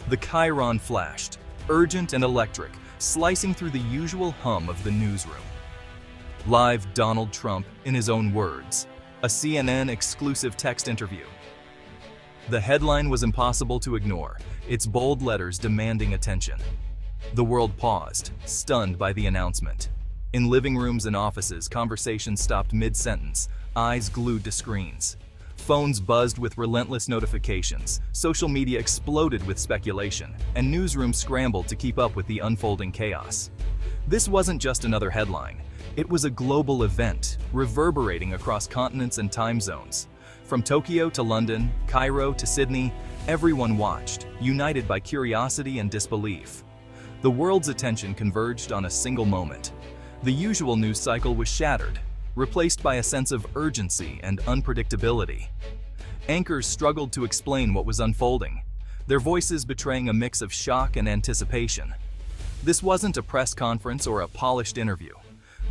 The chyron flashed, urgent and electric, slicing through the usual hum of the newsroom. Live Donald Trump, in his own words, a CNN exclusive text interview. The headline was impossible to ignore, its bold letters demanding attention. The world paused, stunned by the announcement. In living rooms and offices, conversations stopped mid-sentence, eyes glued to screens. Phones buzzed with relentless notifications, social media exploded with speculation, and newsrooms scrambled to keep up with the unfolding chaos. This wasn't just another headline. It was a global event, reverberating across continents and time zones. From Tokyo to London, Cairo to Sydney, everyone watched, united by curiosity and disbelief. The world's attention converged on a single moment. The usual news cycle was shattered, replaced by a sense of urgency and unpredictability. Anchors struggled to explain what was unfolding, their voices betraying a mix of shock and anticipation. This wasn't a press conference or a polished interview.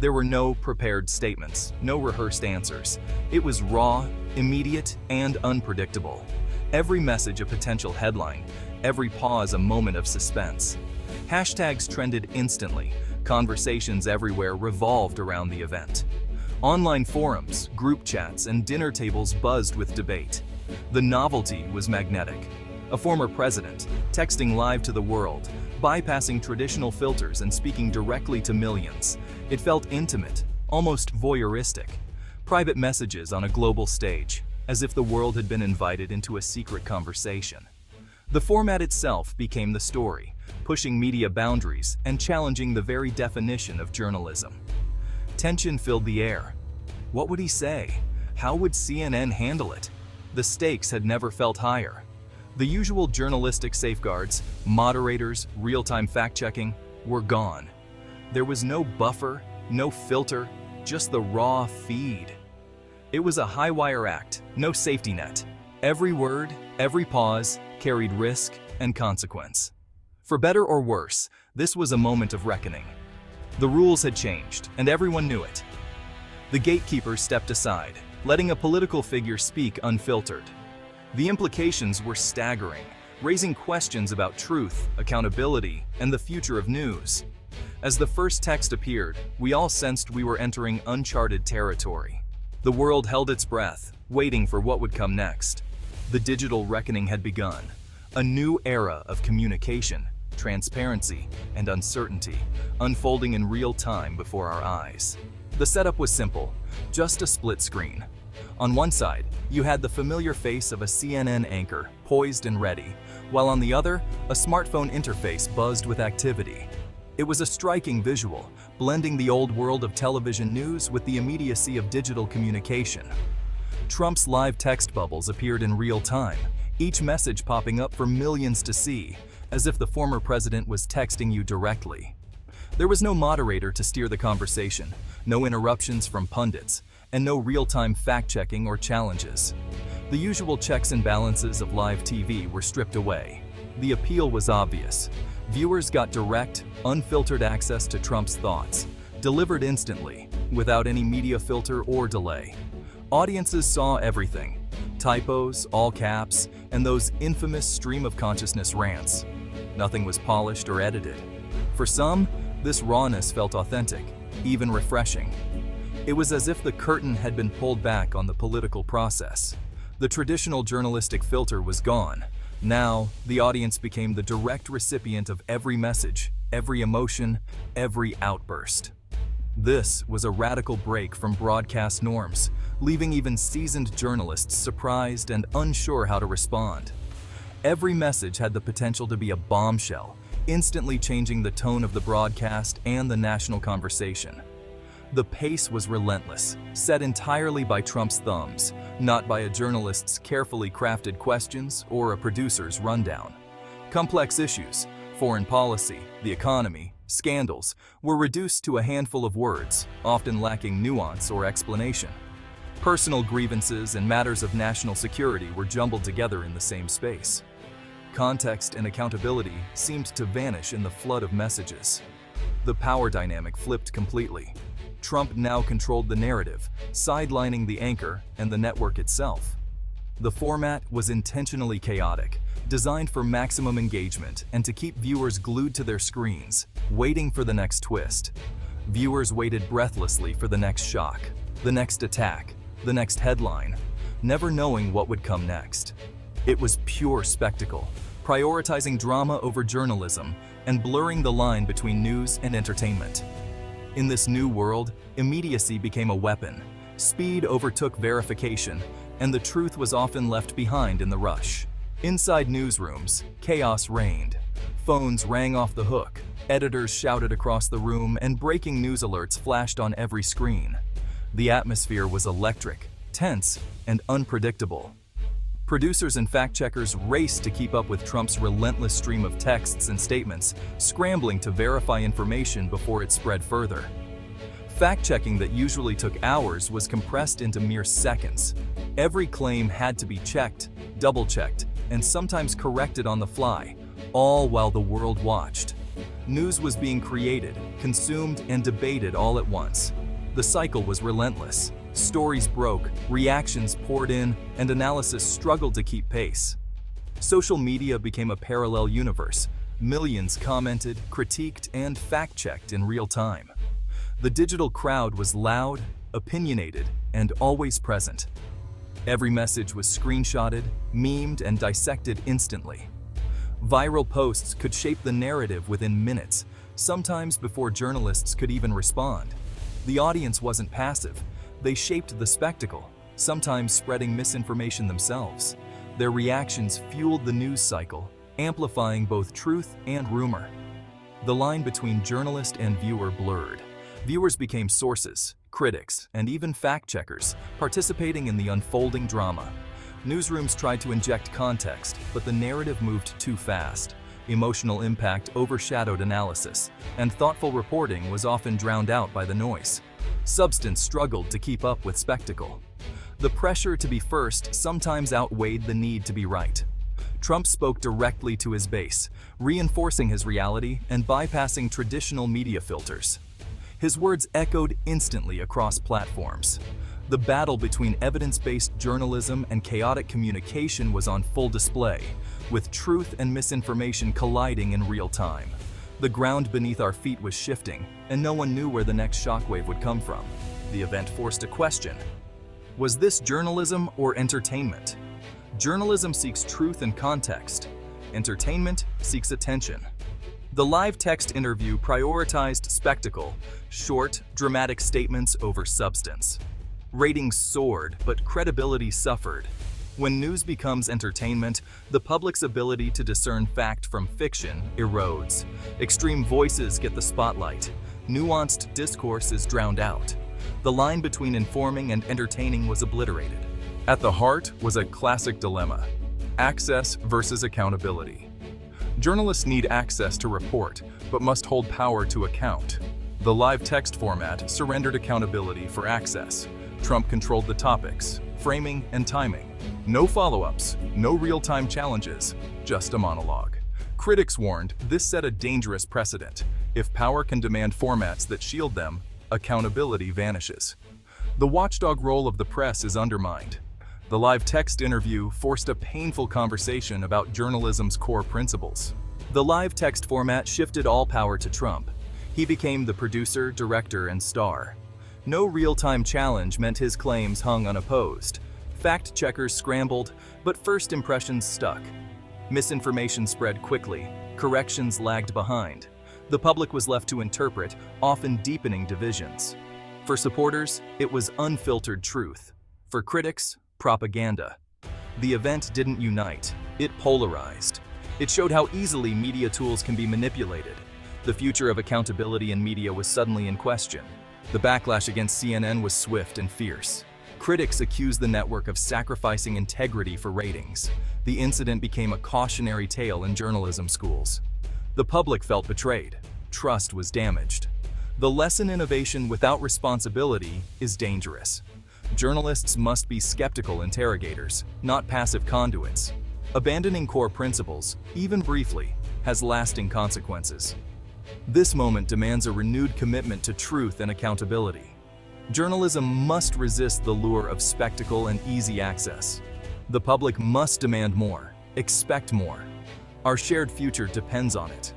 There were no prepared statements, no rehearsed answers. It was raw, immediate, and unpredictable. Every message a potential headline, every pause a moment of suspense. Hashtags trended instantly. Conversations everywhere revolved around the event. Online forums, group chats, and dinner tables buzzed with debate. The novelty was magnetic. A former president, texting live to the world, bypassing traditional filters and speaking directly to millions. It felt intimate, almost voyeuristic. Private messages on a global stage, as if the world had been invited into a secret conversation. The format itself became the story, pushing media boundaries and challenging the very definition of journalism. Tension filled the air. What would he say? How would CNN handle it? The stakes had never felt higher. The usual journalistic safeguards, moderators, real-time fact-checking, were gone. There was no buffer, no filter, just the raw feed. It was a high-wire act, no safety net. Every word, every pause, carried risk and consequence. For better or worse, this was a moment of reckoning. The rules had changed, and everyone knew it. The gatekeepers stepped aside, letting a political figure speak unfiltered. The implications were staggering, raising questions about truth, accountability, and the future of news. As the first text appeared, we all sensed we were entering uncharted territory. The world held its breath, waiting for what would come next. The digital reckoning had begun, a new era of communication, transparency, and uncertainty, unfolding in real time before our eyes. The setup was simple, just a split screen. On one side, you had the familiar face of a CNN anchor, poised and ready, while on the other, a smartphone interface buzzed with activity. It was a striking visual, blending the old world of television news with the immediacy of digital communication. Trump's live text bubbles appeared in real time, each message popping up for millions to see, as if the former president was texting you directly. There was no moderator to steer the conversation, no interruptions from pundits, and no real-time fact-checking or challenges. The usual checks and balances of live TV were stripped away. The appeal was obvious. Viewers got direct, unfiltered access to Trump's thoughts, delivered instantly, without any media filter or delay. Audiences saw everything: typos, all caps, and those infamous stream of consciousness rants. Nothing was polished or edited. For some, this rawness felt authentic, even refreshing. It was as if the curtain had been pulled back on the political process. The traditional journalistic filter was gone. Now, the audience became the direct recipient of every message, every emotion, every outburst. This was a radical break from broadcast norms, leaving even seasoned journalists surprised and unsure how to respond. Every message had the potential to be a bombshell, instantly changing the tone of the broadcast and the national conversation. The pace was relentless, set entirely by Trump's thumbs, not by a journalist's carefully crafted questions or a producer's rundown. Complex issues, foreign policy, the economy, scandals, were reduced to a handful of words, often lacking nuance or explanation. Personal grievances and matters of national security were jumbled together in the same space. Context and accountability seemed to vanish in the flood of messages. The power dynamic flipped completely. Trump now controlled the narrative, sidelining the anchor and the network itself. The format was intentionally chaotic, designed for maximum engagement and to keep viewers glued to their screens, waiting for the next twist. Viewers waited breathlessly for the next shock, the next attack, the next headline, never knowing what would come next. It was pure spectacle, prioritizing drama over journalism and blurring the line between news and entertainment. In this new world, immediacy became a weapon. Speed overtook verification, and the truth was often left behind in the rush. Inside newsrooms, chaos reigned. Phones rang off the hook, editors shouted across the room, and breaking news alerts flashed on every screen. The atmosphere was electric, tense, and unpredictable. Producers and fact-checkers raced to keep up with Trump's relentless stream of texts and statements, scrambling to verify information before it spread further. Fact-checking that usually took hours was compressed into mere seconds. Every claim had to be checked, double-checked, and sometimes corrected on the fly, all while the world watched. News was being created, consumed, and debated all at once. The cycle was relentless. Stories broke, reactions poured in, and analysis struggled to keep pace. Social media became a parallel universe. Millions commented, critiqued, and fact-checked in real time. The digital crowd was loud, opinionated, and always present. Every message was screenshotted, memed, and dissected instantly. Viral posts could shape the narrative within minutes, sometimes before journalists could even respond. The audience wasn't passive. They shaped the spectacle, sometimes spreading misinformation themselves. Their reactions fueled the news cycle, amplifying both truth and rumor. The line between journalist and viewer blurred. Viewers became sources, critics, and even fact-checkers, participating in the unfolding drama. Newsrooms tried to inject context, but the narrative moved too fast. Emotional impact overshadowed analysis, and thoughtful reporting was often drowned out by the noise. Substance struggled to keep up with spectacle. The pressure to be first sometimes outweighed the need to be right. Trump spoke directly to his base, reinforcing his reality and bypassing traditional media filters. His words echoed instantly across platforms. The battle between evidence-based journalism and chaotic communication was on full display, with truth and misinformation colliding in real time. The ground beneath our feet was shifting, and no one knew where the next shockwave would come from. The event forced a question. Was this journalism or entertainment? Journalism seeks truth and context. Entertainment seeks attention. The live text interview prioritized spectacle, short, dramatic statements over substance. Ratings soared, but credibility suffered. When news becomes entertainment, the public's ability to discern fact from fiction erodes. Extreme voices get the spotlight. Nuanced discourse is drowned out. The line between informing and entertaining was obliterated. At the heart was a classic dilemma: access versus accountability. Journalists need access to report, but must hold power to account. The live text format surrendered accountability for access. Trump controlled the topics, framing, and timing. No follow-ups, no real-time challenges, just a monologue. Critics warned this set a dangerous precedent. If power can demand formats that shield them, accountability vanishes. The watchdog role of the press is undermined. The live text interview forced a painful conversation about journalism's core principles. The live text format shifted all power to Trump. He became the producer, director, and star. No real-time challenge meant his claims hung unopposed. Fact-checkers scrambled, but first impressions stuck. Misinformation spread quickly, corrections lagged behind. The public was left to interpret, often deepening divisions. For supporters, it was unfiltered truth. For critics, propaganda. The event didn't unite, it polarized. It showed how easily media tools can be manipulated. The future of accountability in media was suddenly in question. The backlash against CNN was swift and fierce. Critics accused the network of sacrificing integrity for ratings. The incident became a cautionary tale in journalism schools. The public felt betrayed. Trust was damaged. The lesson: innovation without responsibility is dangerous. Journalists must be skeptical interrogators, not passive conduits. Abandoning core principles, even briefly, has lasting consequences. This moment demands a renewed commitment to truth and accountability. Journalism must resist the lure of spectacle and easy access. The public must demand more, expect more. Our shared future depends on it.